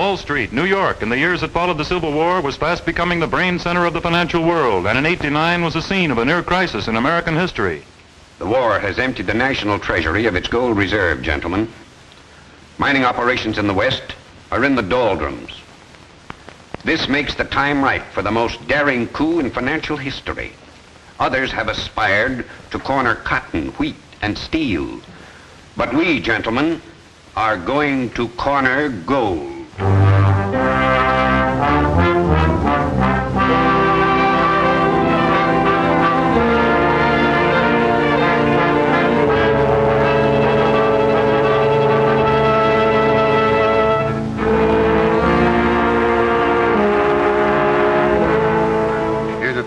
Wall Street, New York, in the years that followed the Civil War, was fast becoming the brain center of the financial world, and in '89 was the scene of a near crisis in American history. The war has emptied the national treasury of its gold reserve, gentlemen. Mining operations in the West are in the doldrums. This makes the time right for the most daring coup in financial history. Others have aspired to corner cotton, wheat, and steel. But we, gentlemen, are going to corner gold.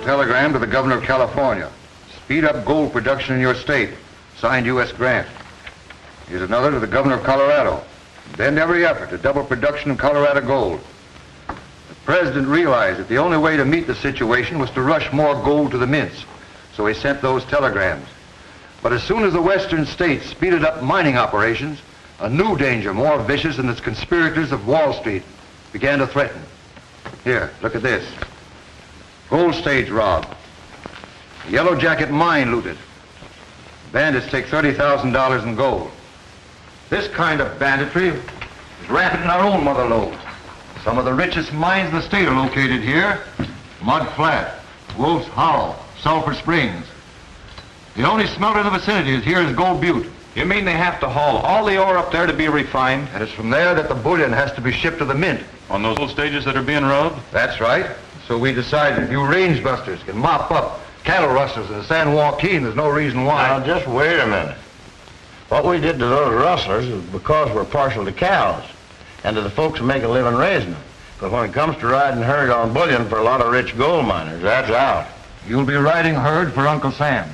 Telegram to the governor of California. Speed up gold production in your state. Signed U.S. Grant. Here's another to the governor of Colorado. Bend every effort to double production of Colorado gold. The president realized that the only way to meet the situation was to rush more gold to the mints, so he sent those telegrams. But as soon as the western states speeded up mining operations, a new danger, more vicious than its conspirators of Wall Street, began to threaten. Here, look at this. Gold stage robbed. Yellow Jacket mine looted. Bandits take $30,000 in gold. This kind of banditry is rampant in our own mother lode. Some of the richest mines in the state are located here. Mud Flat, Wolf's Hollow, Sulphur Springs. The only smelter in the vicinity is here is Gold Butte. You mean they have to haul all the ore up there to be refined? And it's from there that the bullion has to be shipped to the mint. On those old stages that are being robbed? That's right. So we decided if you range busters can mop up cattle rustlers in the San Joaquin, there's no reason why. Now, just wait a minute. What we did to those rustlers is because we're partial to cows and to the folks who make a living raising them. But when it comes to riding herd on bullion for a lot of rich gold miners, that's out. You'll be riding herd for Uncle Sam.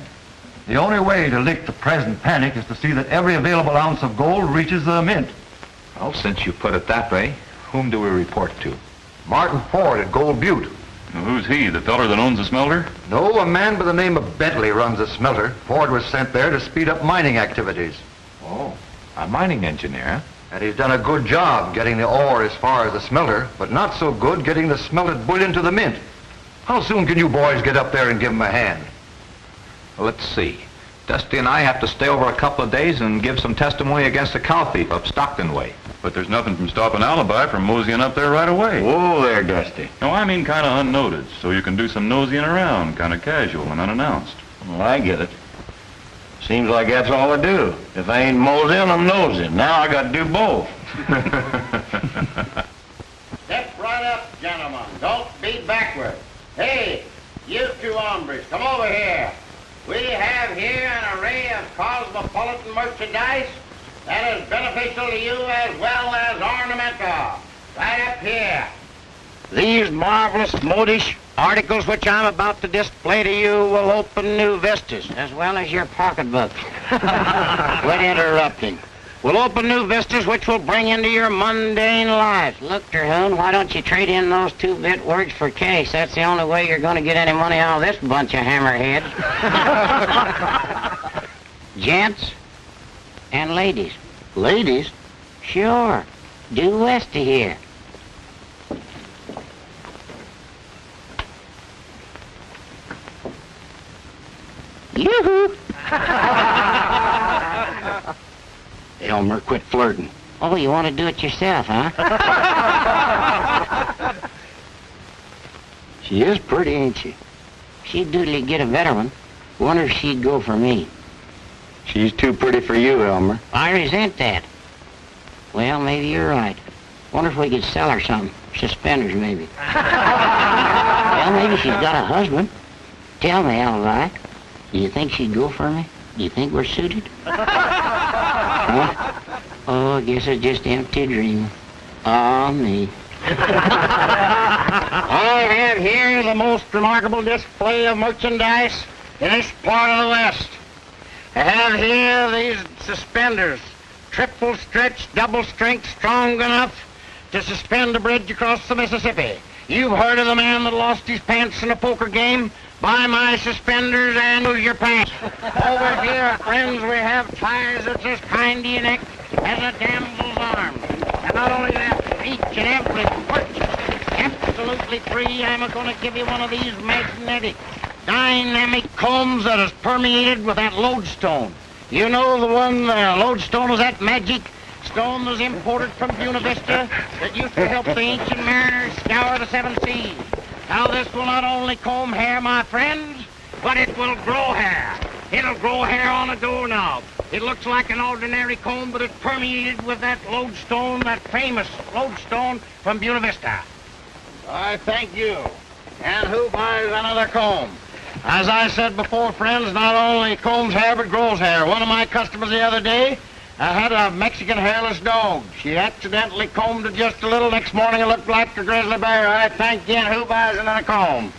The only way to lick the present panic is to see that every available ounce of gold reaches the mint. Well, since you put it that way, whom do we report to? Martin Ford at Gold Butte. Now, who's he, the feller that owns the smelter? No, a man by the name of Bentley runs the smelter. Ford was sent there to speed up mining activities. Oh, a mining engineer, huh? And he's done a good job getting the ore as far as the smelter, but not so good getting the smelted bullion to the mint. How soon can you boys get up there and give him a hand? Well, let's see. Dusty and I have to stay over a couple of days and give some testimony against the cow thief up Stockton way. But there's nothing from stopping alibi from moseying up there right away. Whoa there, Dusty. No, I mean kind of unnoticed, so you can do some noseying around, kind of casual and unannounced. Well, I get it. Seems like that's all I do. If I ain't moseying, I'm nosing. Now I got to do both. Step right up, gentlemen. Don't be backward. Hey, you two hombres, come over here. We have here an array of cosmopolitan merchandise that is beneficial to you as well as ornamental. Right up here. These marvelous modish articles which I'm about to display to you will open new vistas, as well as your pocketbook. Quit interrupting. We'll open new vistas which will bring into your mundane lives. Look, Terhune, why don't you trade in those 2-bit words for cash? That's the only way you're going to get any money out of this bunch of hammerheads. Gents and ladies. Ladies? Sure. Due west of here. Yoo-hoo! Elmer, quit flirting. Oh, you want to do it yourself, huh? She is pretty, ain't she? She'd doodly get a better one. Wonder if she'd go for me. She's too pretty for you, Elmer. I resent that. Well, maybe you're right. Wonder if we could sell her some. Suspenders, maybe. Well, maybe she's got a husband. Tell me, Alvi. Do you think she'd go for me? Do you think we're suited? Huh? Oh, I guess it's just empty dream. Ah, me. I have here the most remarkable display of merchandise in this part of the West. I have here these suspenders, triple stretch, double strength, strong enough to suspend a bridge across the Mississippi. You've heard of the man that lost his pants in a poker game? Buy my suspenders and lose your pants. Over here, friends, we have ties that's as kind to your neck as a damsel's arm. And not only that, each each and every purchase. Absolutely free, I'm going to give you one of these magnetic, dynamic combs that is permeated with that lodestone. You know the one lodestone is that magic stone that was imported from Buena Vista that used to help the ancient mariners scour the seven seas. Now this will not only comb hair, my friends, but it will grow hair. It'll grow hair on a doorknob. It looks like an ordinary comb, but it's permeated with that lodestone, that famous lodestone from Buena Vista. I thank you. And who buys another comb? As I said before, friends, not only combs hair, but grows hair. One of my customers the other day had a Mexican hairless dog. She accidentally combed it just a little. Next morning, it looked like a grizzly bear. I thank you. And who buys another comb?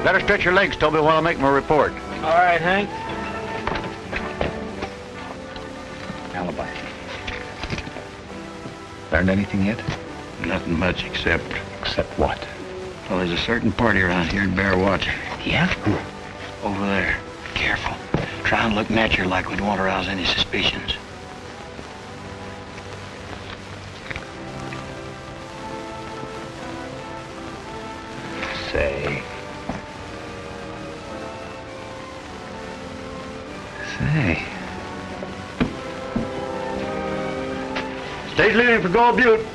Better stretch your legs, Toby, while I make my report. All right, Hank. Alibi. Learned anything yet? Nothing much except... Except what? Well, there's a certain party around here in Bear Watch. Yeah? Over there. Careful. Try and look natural like we don't want to arouse any suspicions. Say. Stage leaving for Gold Butte.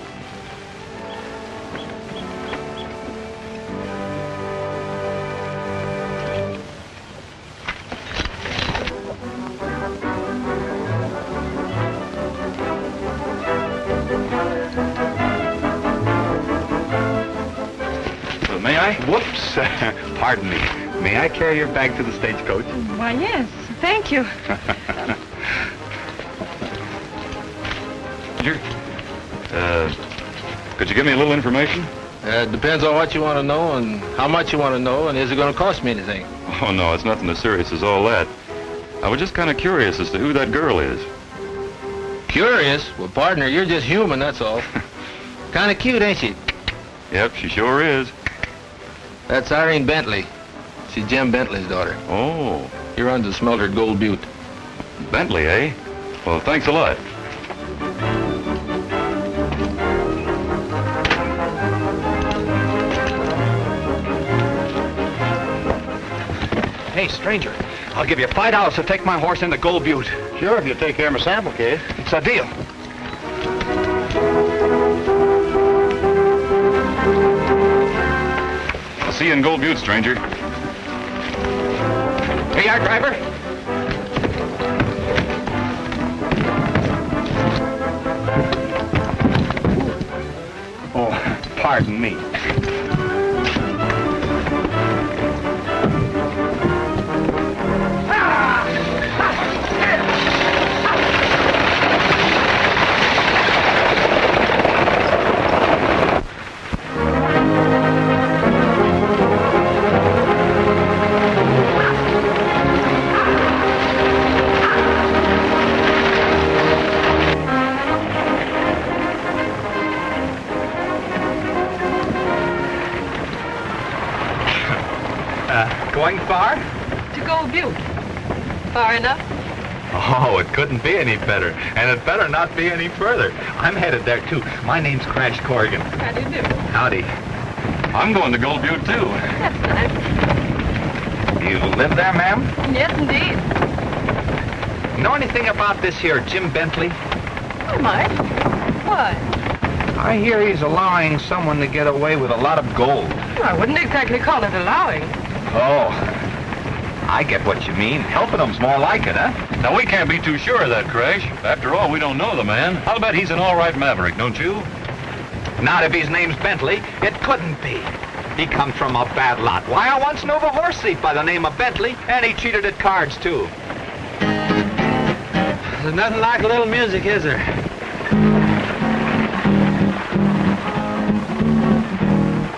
May I? Whoops. Pardon me. May I carry your bag to the stagecoach? Why, yes. Thank you. Could you give me a little information? Depends on what you want to know and how much you want to know, and is it going to cost me anything? Oh, no, it's nothing as serious as all that. I was just kind of curious as to who that girl is. Curious? Well, partner, you're just human, that's all. Kind of cute, ain't she? Yep, she sure is. That's Irene Bentley. She's Jim Bentley's daughter. Oh, He runs the smelter at Gold Butte. Bentley, eh? Well, thanks a lot. Hey, stranger, I'll give you $5 to take my horse into Gold Butte. Sure, if you take care of my sample case. It's a deal. I'll see you in Gold Butte, stranger. Here you are, driver. Oh, pardon me. Going far? To Gold Butte. Far enough? Oh, it couldn't be any better. And it better not be any further. I'm headed there, too. My name's Crash Corrigan. How do you do? Howdy. I'm going to Gold Butte, too. That's nice. You live there, ma'am? Yes, indeed. Know anything about this here Jim Bentley? I might. Why? I hear he's allowing someone to get away with a lot of gold. Well, I wouldn't exactly call it allowing. Oh, I get what you mean. Helping them's more like it, huh? Now, we can't be too sure of that, Crash. After all, we don't know the man. I'll bet he's an all right maverick, don't you? Not if his name's Bentley. It couldn't be. He comes from a bad lot. Why, I once knew of a horse thief by the name of Bentley, and he cheated at cards, too. There's nothing like a little music, is there?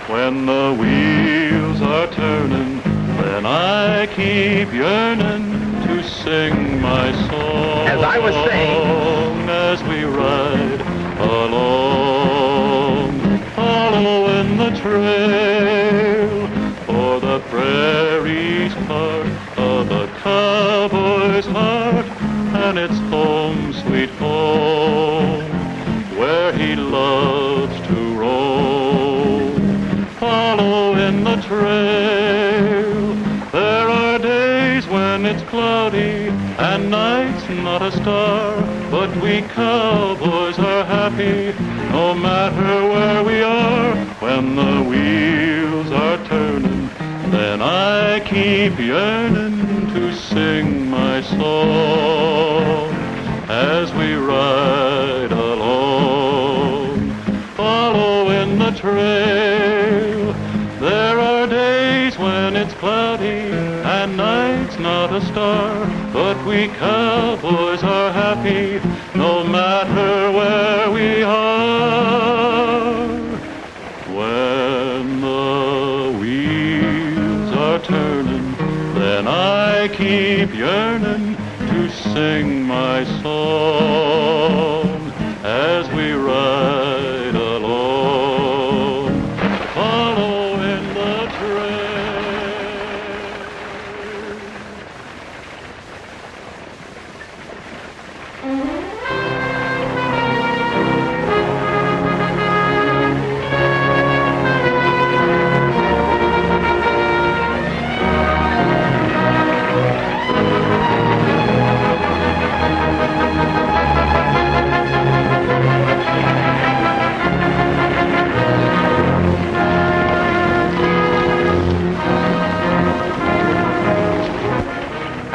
When the wheels are turning, then I keep yearning to sing my song. As I was saying, as we ride along, following the trail, for the prairie's part of the cowboy's heart, and it's home, sweet home, where he loves to roam. Following the trail, there are days when it's cloudy and nights not a star, but we cowboys are happy no matter where we are. When the wheels are turning, then I keep yearning to sing my song as we ride along, following the trail. There are days when it's cloudy and nights not a star, but we cowboys are happy no matter where we are. When the wheels are turning, then I keep yearning to sing my song as we ride along, following the trail.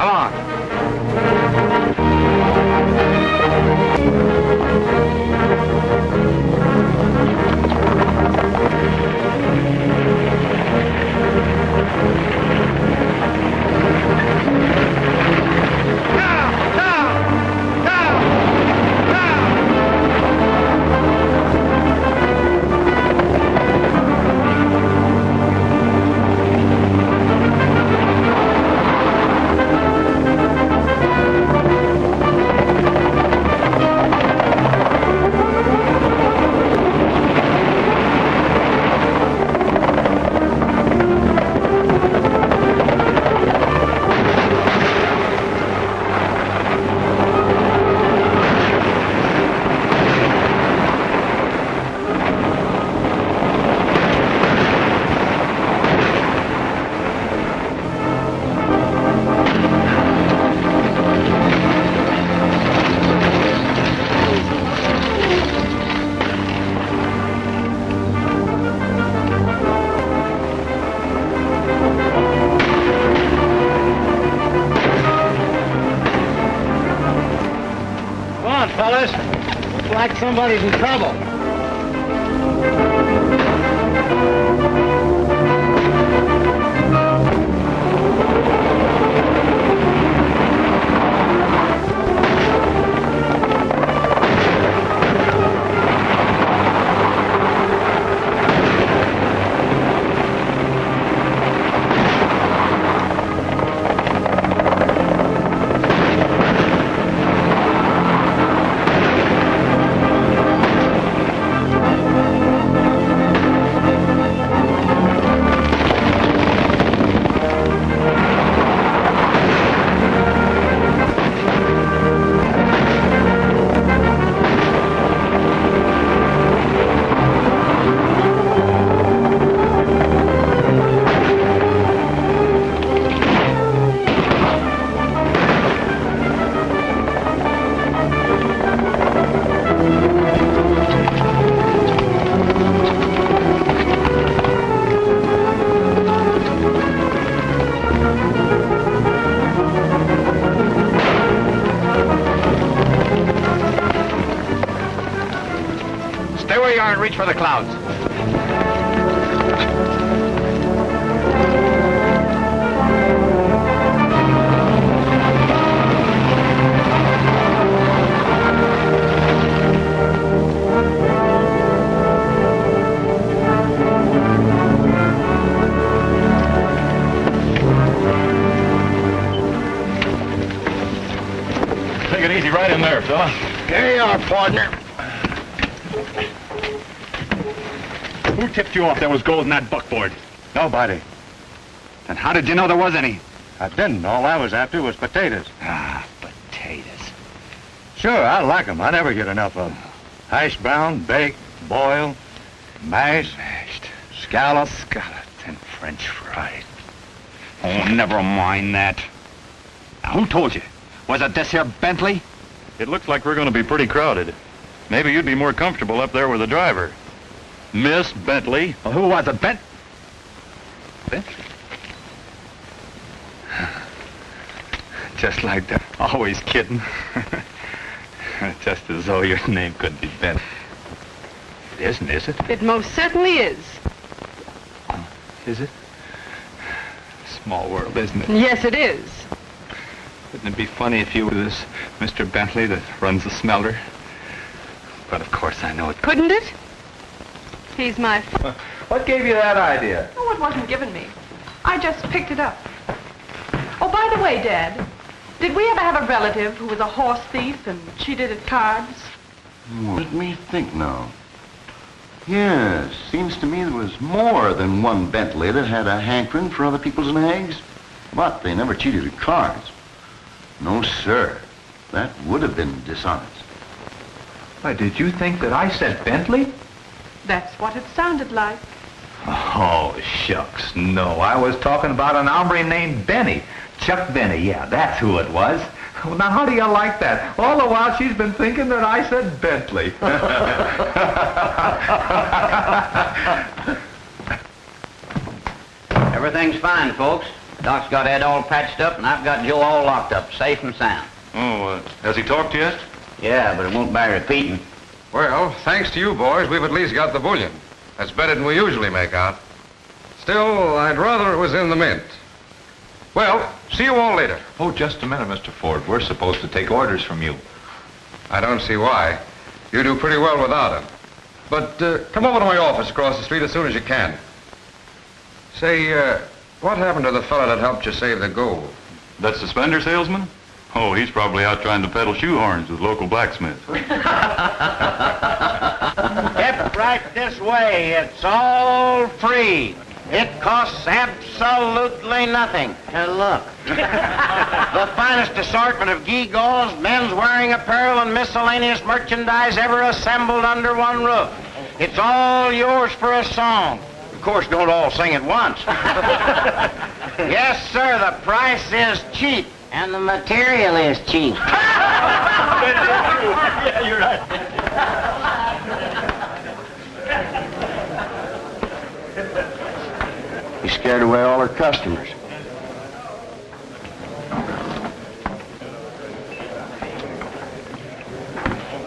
come on. Come on, fellas. Looks like somebody's in trouble. Stay where you are and reach for the clouds. right in there, fella. Here you are, partner. Who tipped you off there was gold in that buckboard? Nobody. Then how did you know there was any? I didn't. All I was after was potatoes. Ah, potatoes. Sure, I like 'em. I never get enough of 'em. Hash brown, baked, boiled, mashed, scalloped. Scalloped and French fried. Oh, never mind that. Now, who told you? Was it this here Bentley? It looks like we're going to be pretty crowded. Maybe you'd be more comfortable up there with the driver. Miss Bentley. Well, who was it, Bentley? Just like that. Always kidding. Just as though your name could be Bentley. It isn't, is it? It most certainly is. Is it? Small world, isn't it? Yes, it is. Wouldn't it be funny if you were this Mr. Bentley that runs the smelter? But of course I know it. Couldn't it? He's my... What gave you that idea? Oh, it wasn't given me. I just picked it up. Oh, by the way, Dad, did we ever have a relative who was a horse thief and cheated at cards? Let me think now. Yes, seems to me there was more than one Bentley that had a hankering for other people's nags. But they never cheated at cards. No, sir. That would have been dishonest. Why, did you think that I said Bentley? That's what it sounded like. Oh, shucks, no. I was talking about an hombre named Benny. Chuck Benny, yeah, that's who it was. Well, now, how do you like that? All the while she's been thinking that I said Bentley. Everything's fine, folks. Doc's got Ed all patched up, and I've got Joe all locked up, safe and sound. Oh, has he talked yet? Yeah, but it won't bear repeating. Well, thanks to you boys, we've at least got the bullion. That's better than we usually make out. Still, I'd rather it was in the mint. Well, see you all later. Oh, just a minute, Mr. Ford. We're supposed to take orders from you. I don't see why. You do pretty well without him. But come over to my office across the street as soon as you can. Say, what happened to the fella that helped you save the gold? That suspender salesman? Oh, he's probably out trying to peddle shoehorns with local blacksmiths. Step right this way. It's all free. It costs absolutely nothing. Look. The finest assortment of gewgaws, men's wearing apparel, and miscellaneous merchandise ever assembled under one roof. It's all yours for a song. Of course, don't all sing at once. Yes, sir, the price is cheap. And the material is cheap. Yeah, you're right. He scared away all our customers.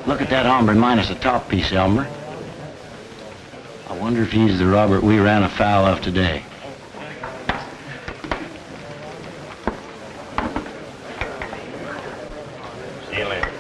Look at that hombre minus the top piece, Elmer. I wonder if he's the Robert we ran afoul of today. See you later.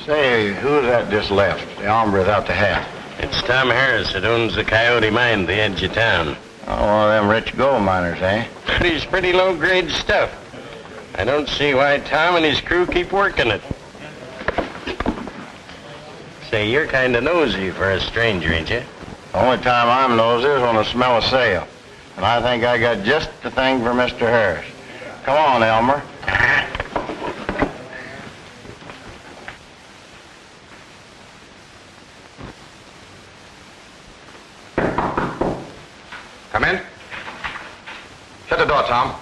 Say, who's that just left? The hombre without the hat. It's Tom Harris that owns the Coyote Mine at the edge of town. Oh, one of them rich gold miners, eh? He's pretty low-grade stuff. I don't see why Tom and his crew keep working it. Say, you're kind of nosy for a stranger, ain't you? The only time I'm nosy is when I smell a sale. And I think I got just the thing for Mr. Harris. Come on, Elmer. Come in. Shut the door, Tom.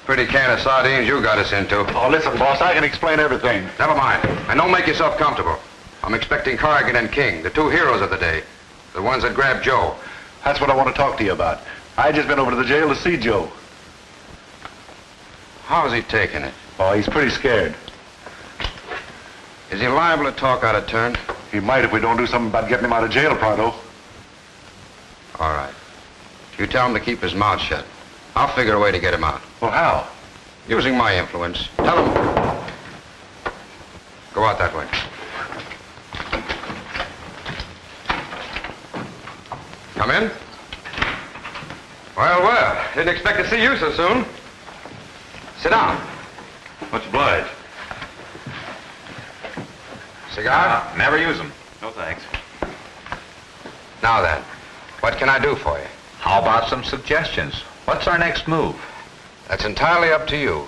Pretty can of sardines you got us into. Oh, listen, boss, I can explain everything. Never mind. And don't make yourself comfortable. I'm expecting Corrigan and King, the two heroes of the day. The ones that grabbed Joe. That's what I want to talk to you about. I just been over to the jail to see Joe. How's he taking it? Oh, he's pretty scared. Is he liable to talk out of turn? He might if we don't do something about getting him out of jail pronto. All right. You tell him to keep his mouth shut. I'll figure a way to get him out. Well, how? Using my influence. Tell him. Go out that way. Come in. Well, didn't expect to see you so soon. Sit down. Much obliged. Cigar? Never use them. No thanks. Now then, what can I do for you? How about some suggestions? What's our next move? That's entirely up to you.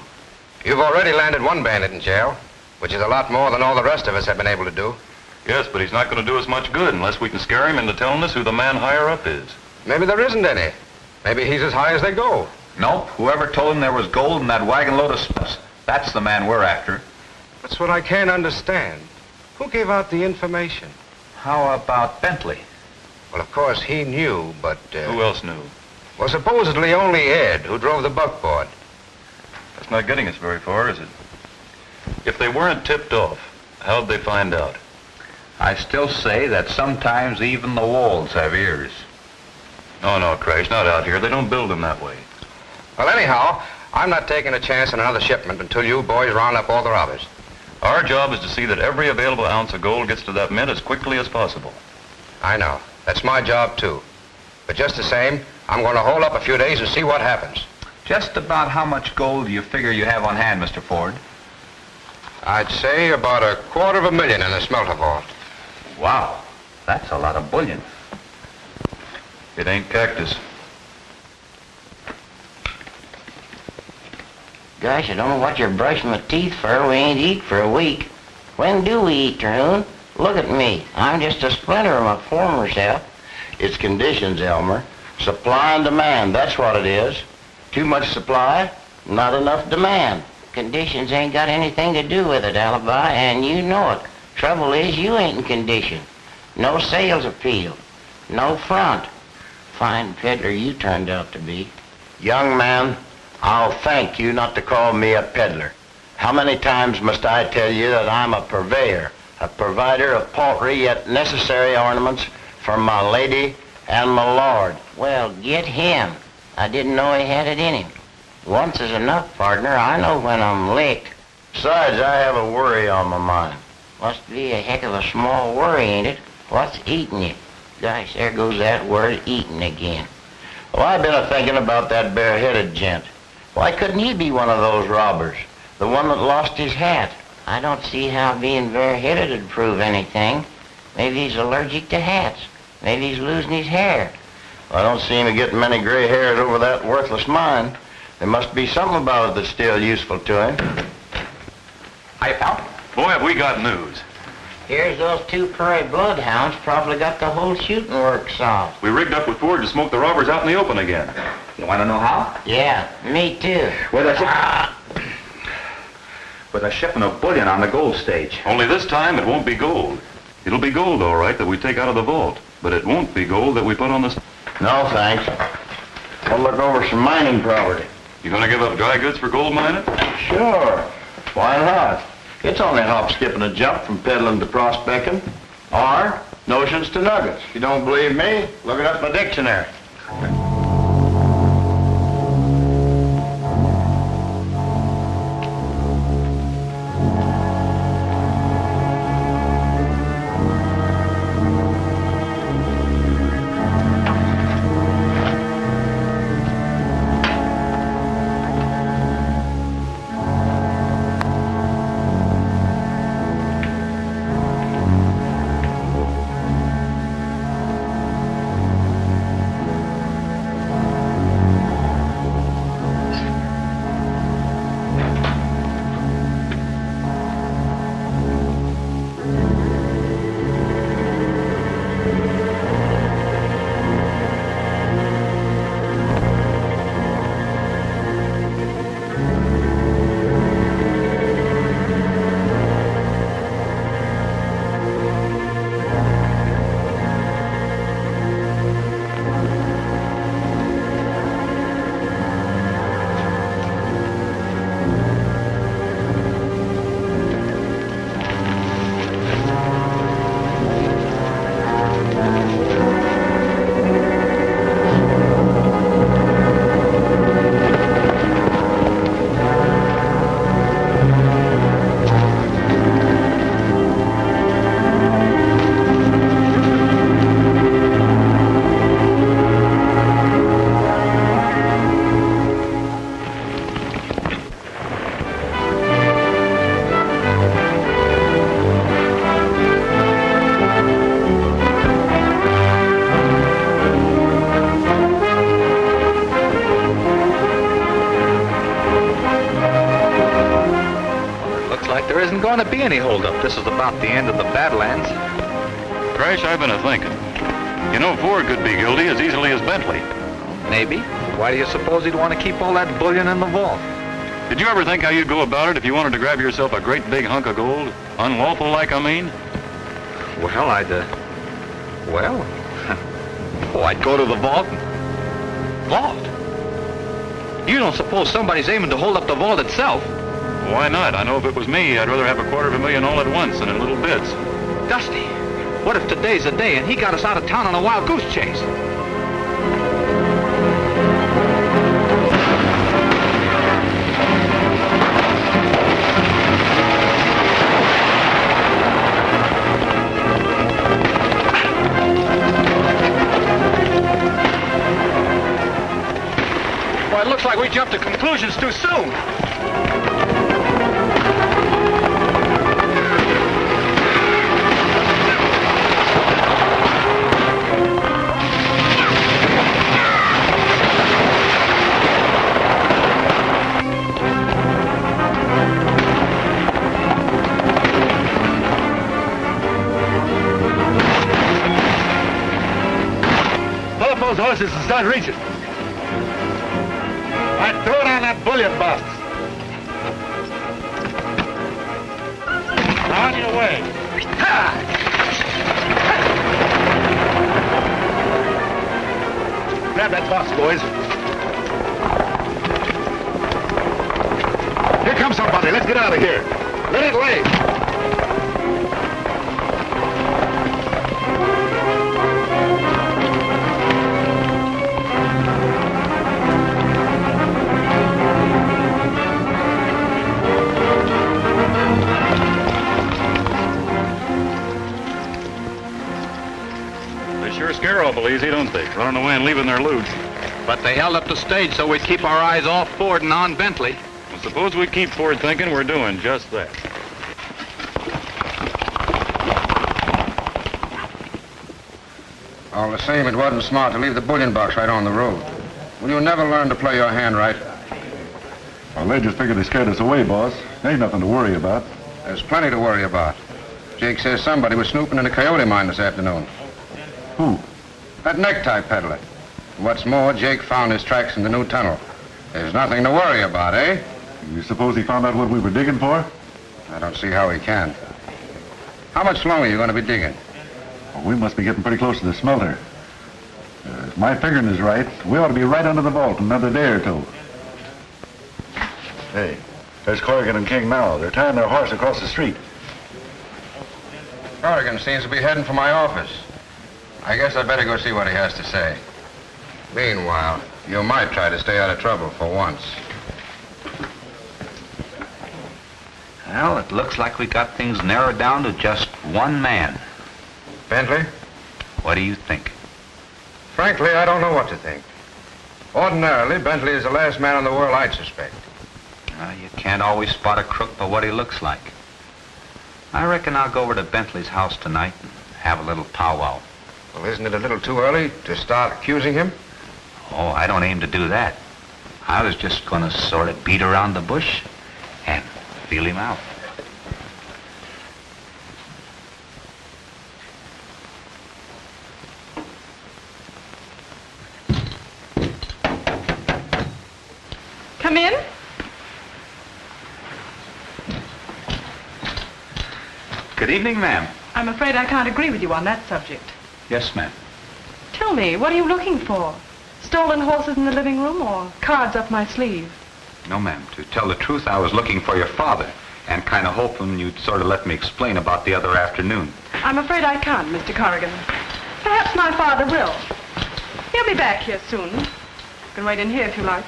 You've already landed one bandit in jail, which is a lot more than all the rest of us have been able to do. Yes, but he's not going to do us much good unless we can scare him into telling us who the man higher up is. Maybe there isn't any. Maybe he's as high as they go. Nope. Whoever told him there was gold in that wagon load of stuff, that's the man we're after. That's what I can't understand. Who gave out the information? How about Bentley? Well, of course, he knew, but... Who else knew? Well, supposedly only Ed, who drove the buckboard. That's not getting us very far, is it? If they weren't tipped off, how'd they find out? I still say that sometimes even the walls have ears. No, Crash, not out here. They don't build them that way. Well, anyhow, I'm not taking a chance on another shipment until you boys round up all the robbers. Our job is to see that every available ounce of gold gets to that mint as quickly as possible. I know. That's my job, too. But just the same, I'm going to hold up a few days and see what happens. Just about how much gold do you figure you have on hand, Mr. Ford? I'd say about $250,000 in the smelter vault. Wow, that's a lot of bullion. It ain't cactus. Gosh, I don't know what you're brushing my teeth for. We ain't eat for a week. When do we eat, Terhune? Look at me. I'm just a splinter of my former self. It's conditions, Elmer. Supply and demand, that's what it is. Too much supply, not enough demand. Conditions ain't got anything to do with it, Alibi, and you know it. Trouble is, you ain't in condition. No sales appeal. No front. Fine peddler you turned out to be. Young man, I'll thank you not to call me a peddler. How many times must I tell you that I'm a purveyor, a provider of paltry yet necessary ornaments for my lady and my lord? Well, get him. I didn't know he had it in him. Once is enough, partner. I know when I'm licked. Besides, I have a worry on my mind. Must be a heck of a small worry, ain't it? What's eating you? Gosh, there goes that word eating again. Well, I've been a-thinking about that bare-headed gent. Why couldn't he be one of those robbers? The one that lost his hat? I don't see how being bare-headed would prove anything. Maybe he's allergic to hats. Maybe he's losing his hair. I don't seem to get many gray hairs over that worthless mine. There must be something about it that's still useful to him. Hi, pal. Boy, have we got news. Here's those two prairie bloodhounds probably got the whole shooting work solved. We rigged up with Ford to smoke the robbers out in the open again. You want to know how? Yeah, me too. With a shipment of bullion on the gold stage. Only this time it won't be gold. It'll be gold, all right, that we take out of the vault. But it won't be gold that we put on the... No, thanks. We'll look over some mining property. You gonna give up dry goods for gold mining? Sure. Why not? It's only a hop, skip, and a jump from peddling to prospecting. Or notions to nuggets. If you don't believe me, look it up in the dictionary. going to be any holdup. This is about the end of the Badlands. Crash, I've been a-thinking. You know, Ford could be guilty as easily as Bentley. Maybe. Why do you suppose he'd want to keep all that bullion in the vault? Did you ever think how you'd go about it if you wanted to grab yourself a great big hunk of gold? Unlawful like, I mean? Well, I'd go to the vault. Vault? You don't suppose somebody's aiming to hold up the vault itself? Why not? I know if it was me, I'd rather have $250,000 all at once than in little bits. Dusty, what if today's the day and he got us out of town on a wild goose chase? Well, it looks like we jumped to conclusions too soon. Pull up those horses and start reaching. All right, throw down that bullion box. On your way. Grab that box, boys. Here comes somebody. Let's get out of here. Let it lay. Scare awful easy, don't they? Running away and leaving their loot. But they held up the stage so we'd keep our eyes off Ford and on Bentley. Well, suppose we keep Ford thinking we're doing just that. All the same, it wasn't smart to leave the bullion box right on the road. Will you never learn to play your hand right? Well, they just figured they scared us away, boss. Ain't nothing to worry about. There's plenty to worry about. Jake says somebody was snooping in the coyote mine this afternoon. Who? That necktie peddler. What's more, Jake found his tracks in the new tunnel. There's nothing to worry about, eh? You suppose he found out what we were digging for? I don't see how he can. How much longer are you going to be digging? Well, we must be getting pretty close to the smelter. If my figuring is right, we ought to be right under the vault in another day or two. Hey, there's Corrigan and King now. They're tying their horse across the street. Corrigan seems to be heading for my office. I guess I better go see what he has to say. Meanwhile, you might try to stay out of trouble for once. Well, it looks like we got things narrowed down to just one man. Bentley? What do you think? Frankly, I don't know what to think. Ordinarily, Bentley is the last man in the world I'd suspect. You can't always spot a crook by what he looks like. I reckon I'll go over to Bentley's house tonight and have a little powwow. Well, isn't it a little too early to start accusing him? Oh, I don't aim to do that. I was just going to sort of beat around the bush and feel him out. Come in. Good evening, ma'am. I'm afraid I can't agree with you on that subject. Yes, ma'am. Tell me, what are you looking for? Stolen horses in the living room or cards up my sleeve? No, ma'am. To tell the truth, I was looking for your father and kind of hoping you'd sort of let me explain about the other afternoon. I'm afraid I can't, Mr. Corrigan. Perhaps my father will. He'll be back here soon. You can wait in here if you like.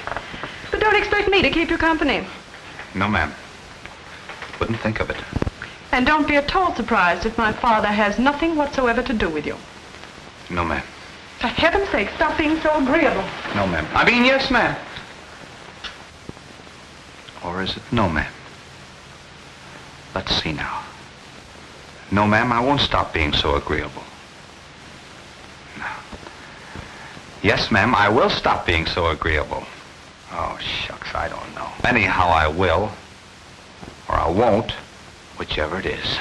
But don't expect me to keep you company. No, ma'am. Wouldn't think of it. And don't be at all surprised if my father has nothing whatsoever to do with you. No, ma'am. For heaven's sake, stop being so agreeable. No, ma'am. I mean, yes, ma'am. Or is it no, ma'am? Let's see now. No, ma'am, I won't stop being so agreeable. No. Yes, ma'am, I will stop being so agreeable. Oh, shucks, I don't know. Anyhow, I will. Or I won't. Whichever it is.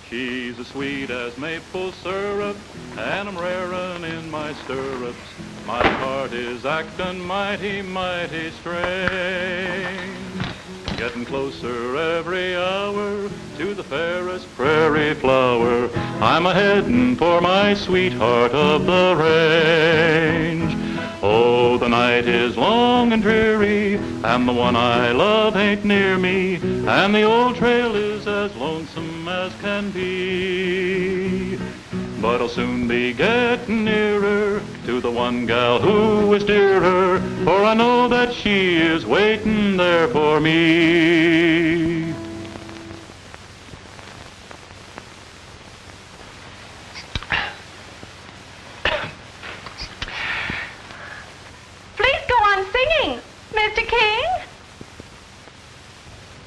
She's as sweet as maple syrup, and I'm raring in my stirrups. My heart is acting mighty, mighty strange. Getting closer every hour to the fairest prairie flower. I'm a-headin' for my sweetheart of the range. Oh, the night is long and dreary, and the one I love ain't near me, and the old trail is as lonesome as can be. But I'll soon be getting nearer to the one gal who is dearer, for I know that she is waiting there for me. Please go on singing, Mr. King.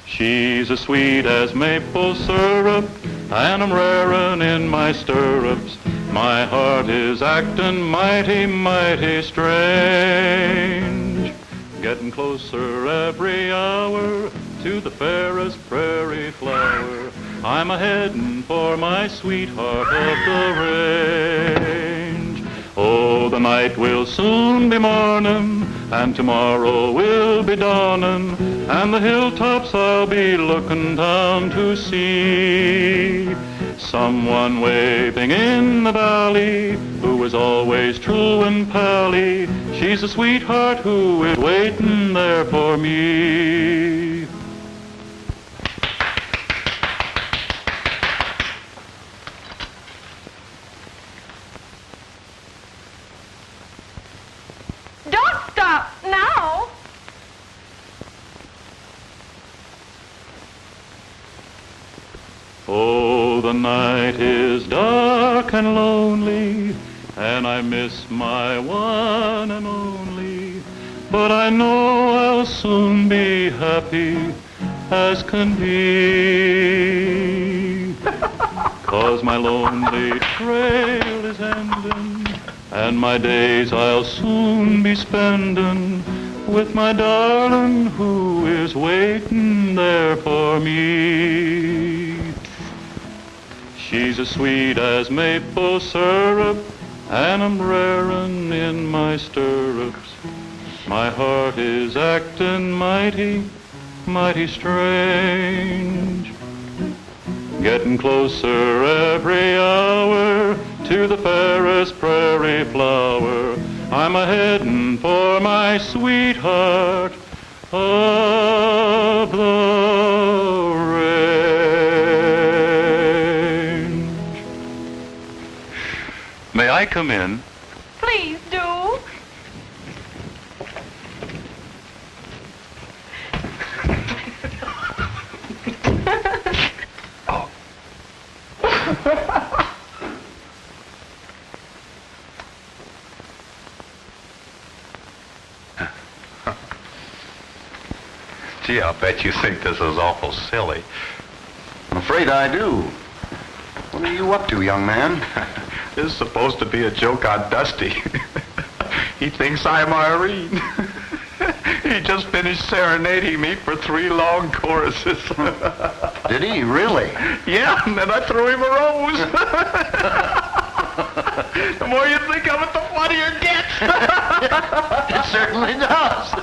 She's as sweet as maple syrup, and I'm raring in my stirrups. My heart is acting mighty, mighty strange. Getting closer every hour to the fairest prairie flower. I'm a-headin' for my sweetheart of the range. Oh, the night will soon be morning, and tomorrow will be dawning, and the hilltops I'll be looking down to see. Someone waving in the valley, who is always true and pally. She's a sweetheart who is waiting there for me. Don't stop now. Oh, the night is dark and lonely, and I miss my one and only. But I know I'll soon be happy as can be. 'Cause my lonely trail is ending, and my days I'll soon be spending with my darling who is waiting there for me. She's as sweet as maple syrup, and I'm raring in my stirrups. My heart is acting mighty, mighty strange. Getting closer every hour to the fairest prairie flower. I'm a-headin' for my sweetheart of the range. May I come in? Please do. Gee, I'll bet you think this is awful silly. I'm afraid I do. What are you up to, young man? This is supposed to be a joke on Dusty. He thinks I'm Irene. He just finished serenading me for 3 long choruses. Did he really? Yeah, and then I threw him a rose. The more you think of it, the funnier it gets. It certainly does.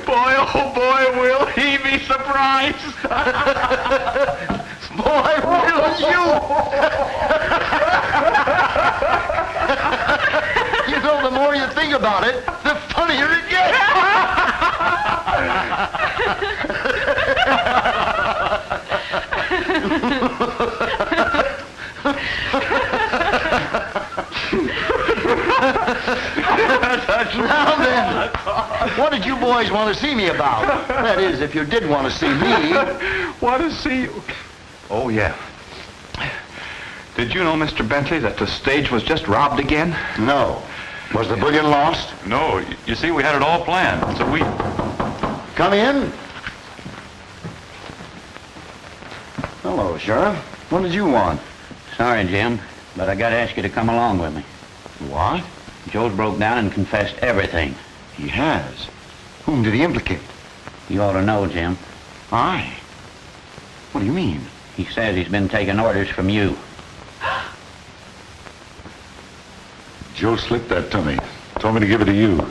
Boy, oh boy, will he be surprised. Boy, will you? You know, the more you think about it, the funnier it gets. Now then, what did you boys want to see me about? That is, if you did want to see me. Want to see you? Oh, yeah. Did you know, Mr. Bentley, that the stage was just robbed again? No. Was the bullion lost? No, you see, we had it all planned, so we... Come in. Hello, Sheriff. What did you want? Sorry, Jim, but I gotta ask you to come along with me. What? Joe's broke down and confessed everything. He has. Whom did he implicate? You ought to know, Jim. I? What do you mean? He says he's been taking orders from you. Joe slipped that to me. Told me to give it to you.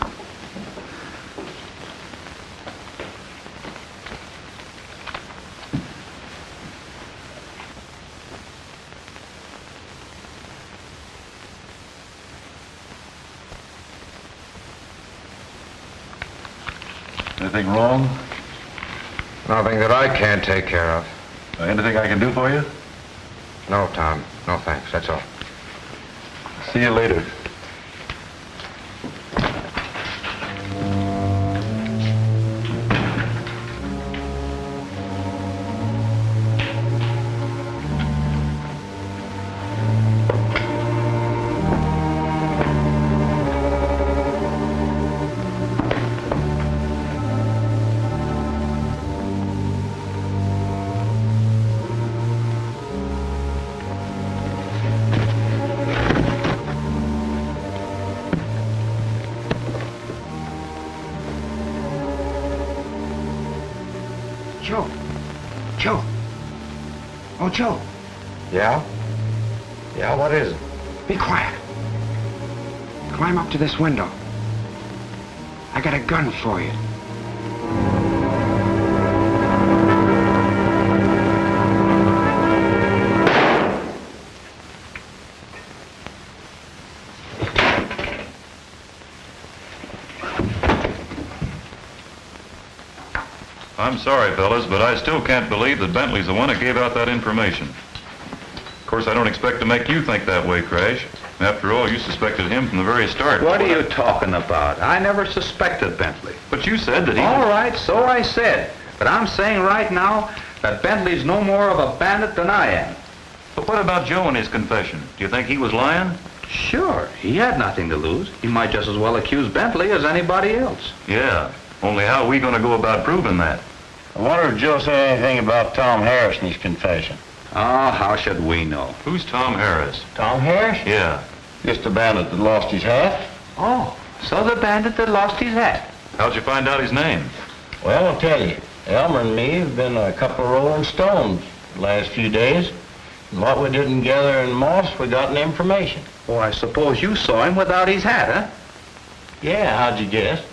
Anything wrong? Nothing that I can't take care of. Anything I can do for you? No, Tom. No thanks. That's all. See you later. Joe. Joe. Oh, Joe. Yeah? Yeah, what is it? Be quiet. Climb up to this window. I got a gun for you. I'm sorry, fellas, but I still can't believe that Bentley's the one that gave out that information. Of course, I don't expect to make you think that way, Crash. After all, you suspected him from the very start. What are you talking about? I never suspected Bentley. But you said that he... All right, so I said. But I'm saying right now that Bentley's no more of a bandit than I am. But what about Joe and his confession? Do you think he was lying? Sure, he had nothing to lose. He might just as well accuse Bentley as anybody else. Yeah. Only how are we going to go about proving that? I wonder if Joe said anything about Tom Harris in his confession. Oh, how should we know? Who's Tom Harris? Tom Harris? Yeah. Just the bandit that lost his hat. Oh, so the bandit that lost his hat. How'd you find out his name? Well, I'll tell you. Elmer and me have been a couple of rolling stones the last few days. And what we didn't gather in Moss, we got in information. Oh, I suppose you saw him without his hat, huh? Yeah, how'd you guess?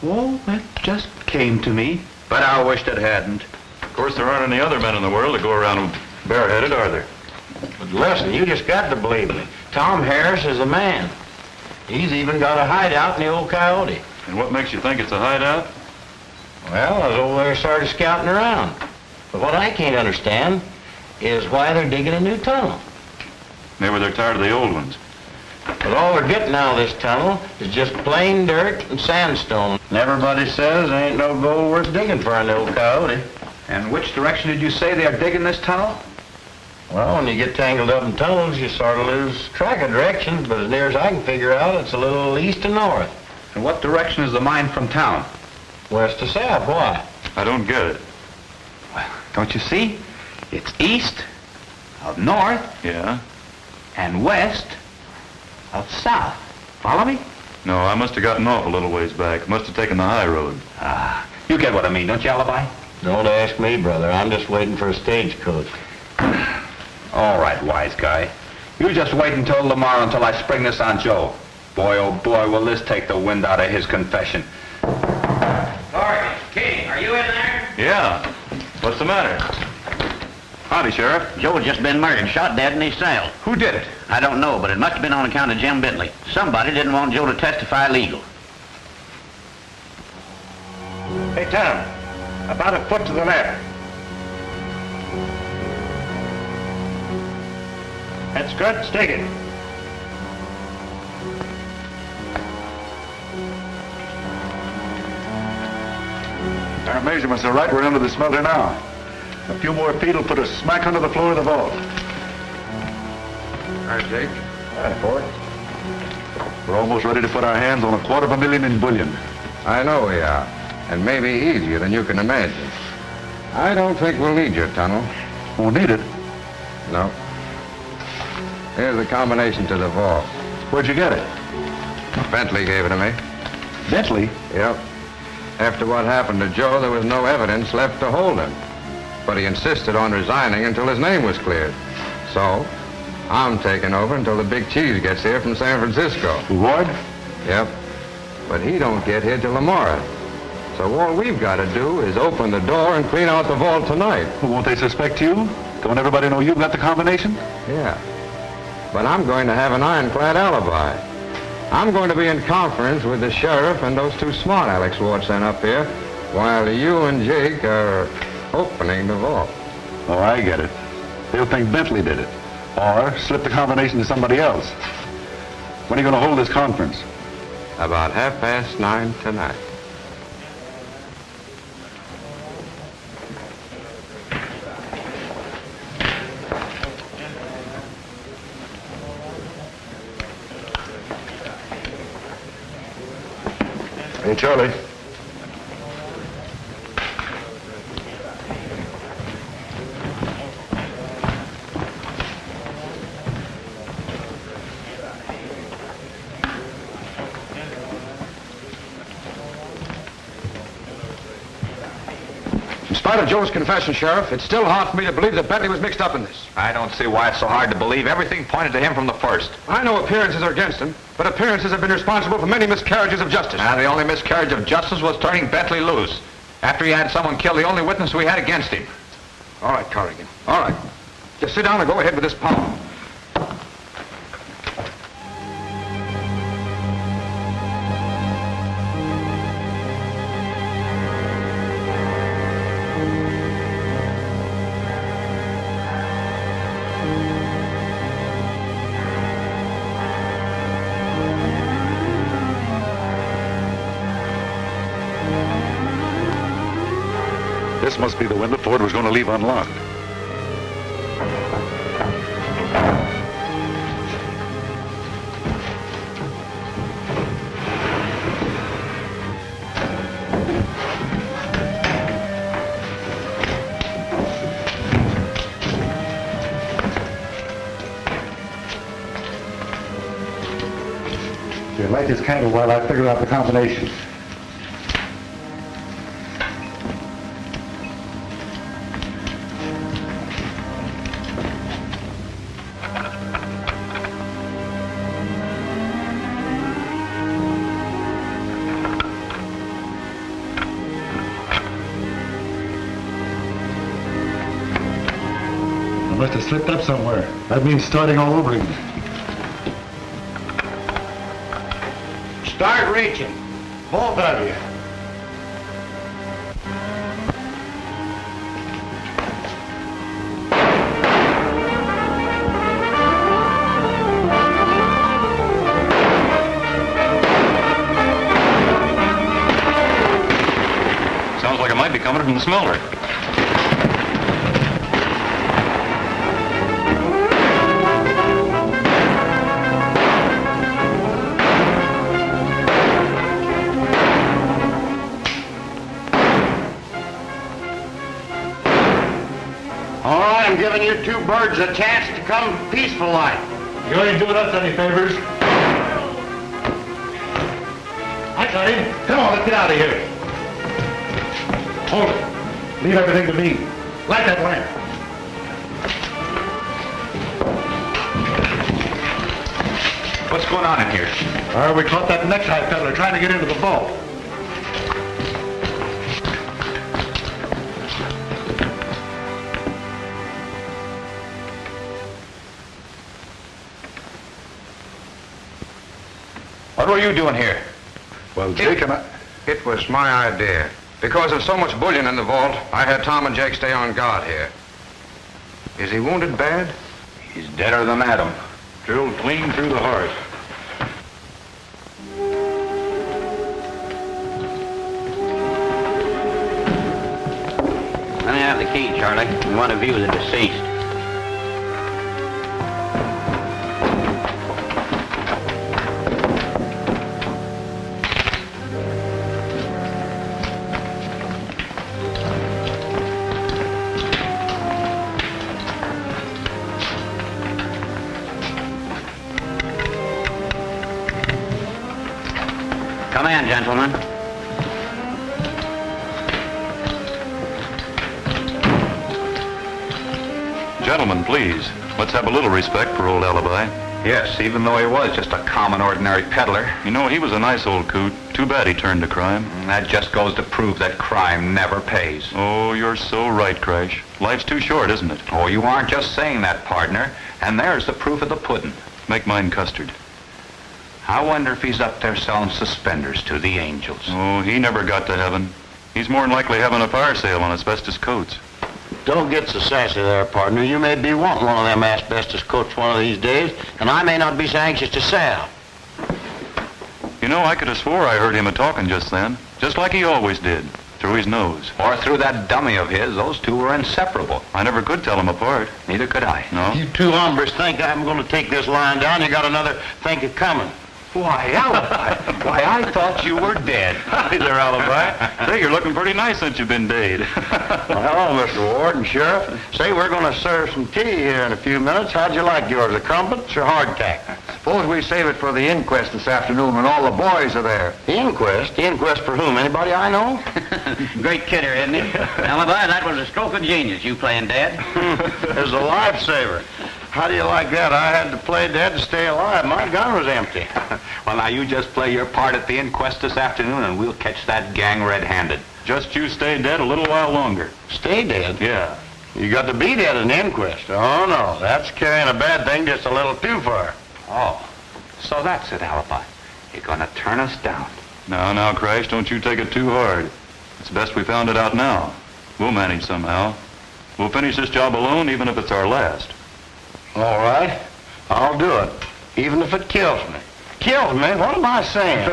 Oh, it just came to me. But I wished it hadn't. Of course, there aren't any other men in the world that go around bareheaded, are there? But listen, you just got to believe me. Tom Harris is a man. He's even got a hideout in the old Coyote. And what makes you think it's a hideout? Well, I was over there started scouting around. But what I can't understand is why they're digging a new tunnel. Maybe they're tired of the old ones. But all they're getting out of this tunnel is just plain dirt and sandstone. And everybody says there ain't no gold worth digging for an old Coyote. And which direction did you say they're digging this tunnel? Well, when you get tangled up in tunnels, you sort of lose track of directions, but as near as I can figure out, it's a little east and north. And what direction is the mine from town? West to south, why? I don't get it. Well, don't you see? It's east of north Yeah? and west of south. Follow me? No, I must have gotten off a little ways back. Must have taken the high road. Ah, you get what I mean, don't you, Alibi? Don't ask me, brother. I'm just waiting for a stagecoach. All right, wise guy. You just wait until tomorrow until I spring this on Joe. Boy, oh boy, will this take the wind out of his confession. Corrigan, King, are you in there? Yeah. What's the matter? Howdy, Sheriff. Joe's just been murdered, shot dead in his cell. Who did it? I don't know, but it must have been on account of Jim Bentley. Somebody didn't want Joe to testify legal. Hey, Tom, about a foot to the left. That's good. Stick it. Our measurements are right. We're under the smelter now. A few more feet will put us smack under the floor of the vault. All right, Jake. All right, Ford. We're almost ready to put our hands on $250,000 in bullion. I know we are. And maybe easier than you can imagine. I don't think we'll need your tunnel. Won't need it. No. Here's the combination to the vault. Where'd you get it? Bentley gave it to me. Bentley? Yep. After what happened to Joe, there was no evidence left to hold him. But he insisted on resigning until his name was cleared. So, I'm taking over until the big cheese gets here from San Francisco. Ward? Yep. But he don't get here till tomorrow. So all we've got to do is open the door and clean out the vault tonight. Well, won't they suspect you? Don't everybody know you've got the combination? Yeah. But I'm going to have an ironclad alibi. I'm going to be in conference with the sheriff and those two smart Alex Ward sent up here while you and Jake are opening the vault. Oh, I get it. They'll think Bentley did it. Or slip the combination to somebody else. When are you going to hold this conference? About 9:30 tonight. Hey, Charlie. In spite of Joe's confession, Sheriff, it's still hard for me to believe that Bentley was mixed up in this. I don't see why it's so hard to believe. Everything pointed to him from the first. I know appearances are against him, but appearances have been responsible for many miscarriages of justice. And the only miscarriage of justice was turning Bentley loose. After he had someone kill the only witness we had against him. All right, Corrigan. All right. Just sit down and go ahead with this power. This must be the window Ford was going to leave unlocked. Here, light this candle while I figure out the combination. I must have slipped up somewhere. That means starting all over again. Start reaching. Both of you. Sounds like it might be coming from the smelter. All right, I'm giving you two birds a chance to come peaceful like. You ain't doing us any favors. I got him. Come on, let's get out of here. Hold it. Leave everything to me. Light that lamp. What's going on in here? We caught that necktie peddler trying to get into the vault. What were you doing here? Well, Jake and I... It was my idea. Because of so much bullion in the vault, I had Tom and Jake stay on guard here. Is he wounded bad? He's deader than Adam. Drilled clean through the heart. Let me have the key, Charlie. We want to view the deceased. Come in, gentlemen. Gentlemen, please, let's have a little respect for old Alibi. Yes, even though he was just a common, ordinary peddler. You know, he was a nice old coot. Too bad he turned to crime. That just goes to prove that crime never pays. Oh, you're so right, Crash. Life's too short, isn't it? Oh, you aren't just saying that, partner. And there's the proof of the pudding. Make mine custard. I wonder if he's up there selling suspenders to the angels. Oh, he never got to heaven. He's more than likely having a fire sale on asbestos coats. Don't get so sassy there, partner. You may be wanting one of them asbestos coats one of these days, and I may not be so anxious to sell. You know, I could have swore I heard him a-talking just then, just like he always did, through his nose. Or through that dummy of his. Those two were inseparable. I never could tell them apart. Neither could I. No? You two hombres think I'm going to take this line down. You got another think of coming. Why, Alibi. Why, I thought you were dead. Hi there, Alibi. Say, you're looking pretty nice since you've been dead. Well, hello, Mr. Ward and Sheriff. Say, we're going to serve some tea here in a few minutes. How'd you like yours, a crumpets or hardtack? Suppose we save it for the inquest this afternoon when all the boys are there. The inquest? The inquest for whom? Anybody I know? Great kidder, isn't he? Alibi, that was a stroke of genius, you playing Dad. It's a lifesaver. How do you like that? I had to play dead to stay alive. My gun was empty. Well, now you just play your part at the inquest this afternoon and we'll catch that gang red-handed. Just you stay dead a little while longer. Stay dead? Yeah. You got to be dead in the inquest. Oh, no. That's carrying a bad thing just a little too far. Oh, so that's it, Alibi. You're gonna turn us down. Now, Crash, don't you take it too hard. It's best we found it out now. We'll manage somehow. We'll finish this job alone, even if it's our last. All right. I'll do it. Even if it kills me. Kills me? What am I saying?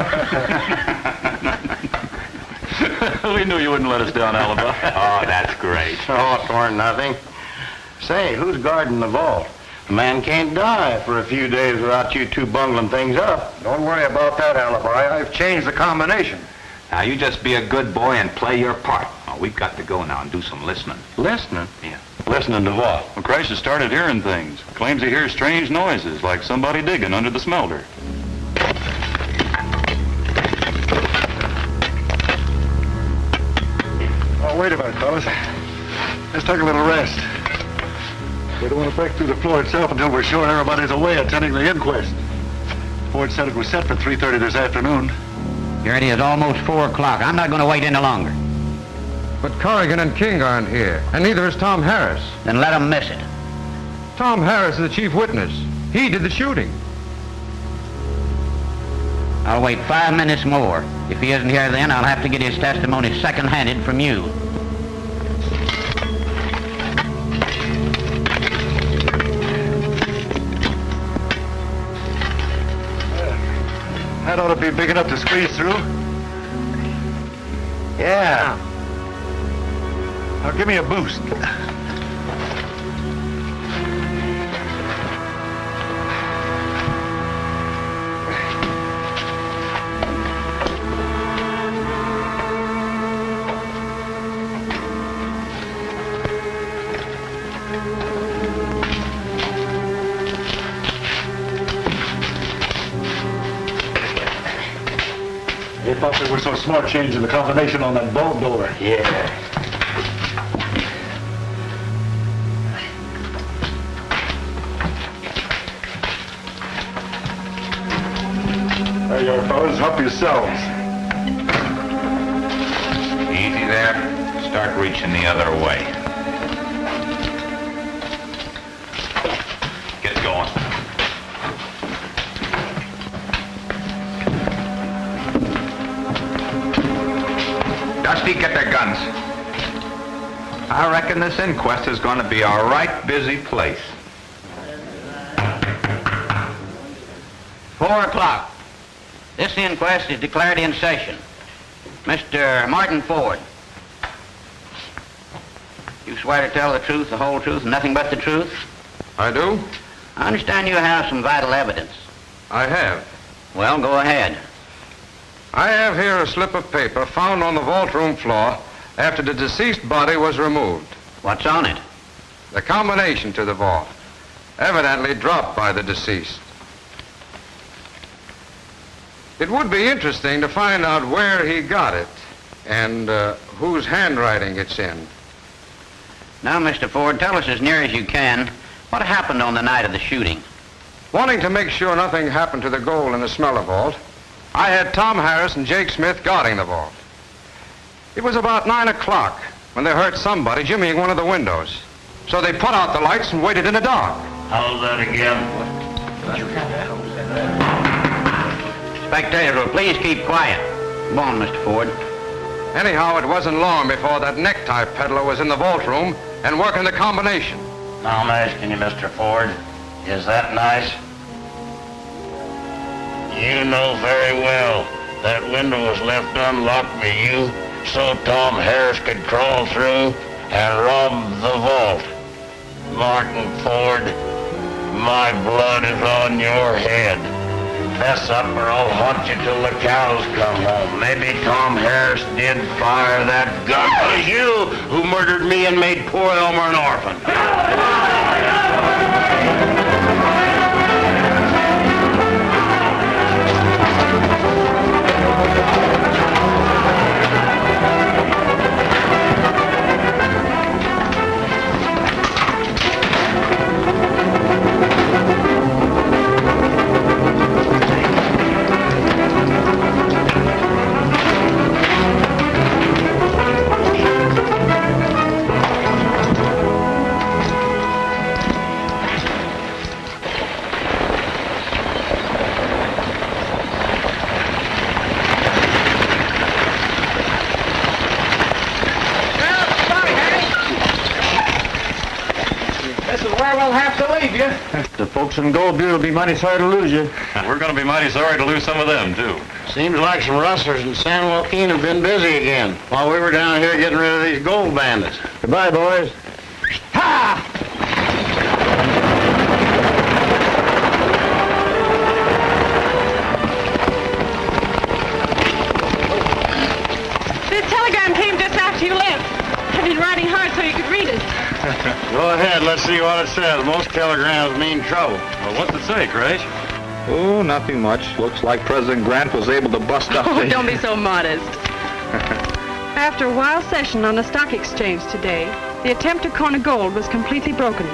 We knew you wouldn't let us down, Alibi. Oh, that's great. Oh, it weren't nothing. Say, who's guarding the vault? A man can't die for a few days without you two bungling things up. Don't worry about that, Alibi. I've changed the combination. Now, you just be a good boy and play your part. Oh, we've got to go now and do some listening. Listening? Yeah. Listening to what? Well, Crash has started hearing things. Claims he hears strange noises, like somebody digging under the smelter. Oh, wait a minute, fellas. Let's take a little rest. We don't want to break through the floor itself until we're sure everybody's away attending the inquest. Ford said it was set for 3:30 this afternoon. Garrity, it's almost 4 o'clock. I'm not going to wait any longer. But Corrigan and King aren't here, and neither is Tom Harris. Then let 'em miss it. Tom Harris is the chief witness. He did the shooting. I'll wait 5 minutes more. If he isn't here then, I'll have to get his testimony second-handed from you. That ought to be big enough to squeeze through. Yeah. Now, give me a boost. They thought they were so smart changing the combination on that bolt door. Yeah. There you are, fellas. Help yourselves. Easy there. Start reaching the other way. Get going. Dusty, get their guns. I reckon this inquest is going to be a right busy place. 4 o'clock. This inquest is declared in session. Mr. Martin Ford. You swear to tell the truth, the whole truth, and nothing but the truth? I do? I understand you have some vital evidence. I have. Well, go ahead. I have here a slip of paper found on the vault room floor after the deceased body was removed. What's on it? The combination to the vault, evidently dropped by the deceased. It would be interesting to find out where he got it and whose handwriting it's in. Now, Mr. Ford, tell us as near as you can what happened on the night of the shooting. Wanting to make sure nothing happened to the gold in the smeller vault, I had Tom Harris and Jake Smith guarding the vault. It was about 9 o'clock when they heard somebody jimmying one of the windows. So they put out the lights and waited in the dark. How's that again? Spectators will please keep quiet. Come on, Mr. Ford. Anyhow, it wasn't long before that necktie peddler was in the vault room and working the combination. Now I'm asking you, Mr. Ford, is that nice? You know very well that window was left unlocked by you so Tom Harris could crawl through and rob the vault. Martin Ford, my blood is on your head. Fess up or I'll haunt you till the cows come home. Maybe Tom Harris did fire that gun. It was you who murdered me and made poor Elmer an orphan. The folks in Gold Butte will be mighty sorry to lose you. We're going to be mighty sorry to lose some of them, too. Seems like some rustlers in San Joaquin have been busy again while we were down here getting rid of these gold bandits. Goodbye, boys. Ha! This telegram came just after you left. I've been writing hard so you could read it. Go ahead, let's see what it says. Most telegrams mean trouble. Well, what's it say, Grace? Oh, nothing much. Looks like President Grant was able to bust up Oh, don't be so modest. After a wild session on the stock exchange today, the attempt to corner gold was completely broken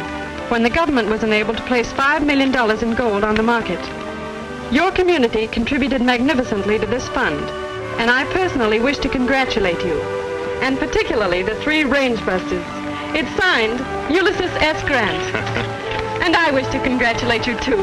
when the government was unable to place $5 million in gold on the market. Your community contributed magnificently to this fund, and I personally wish to congratulate you, and particularly the 3 rangebusters. It's signed, Ulysses S. Grant. And I wish to congratulate you, too.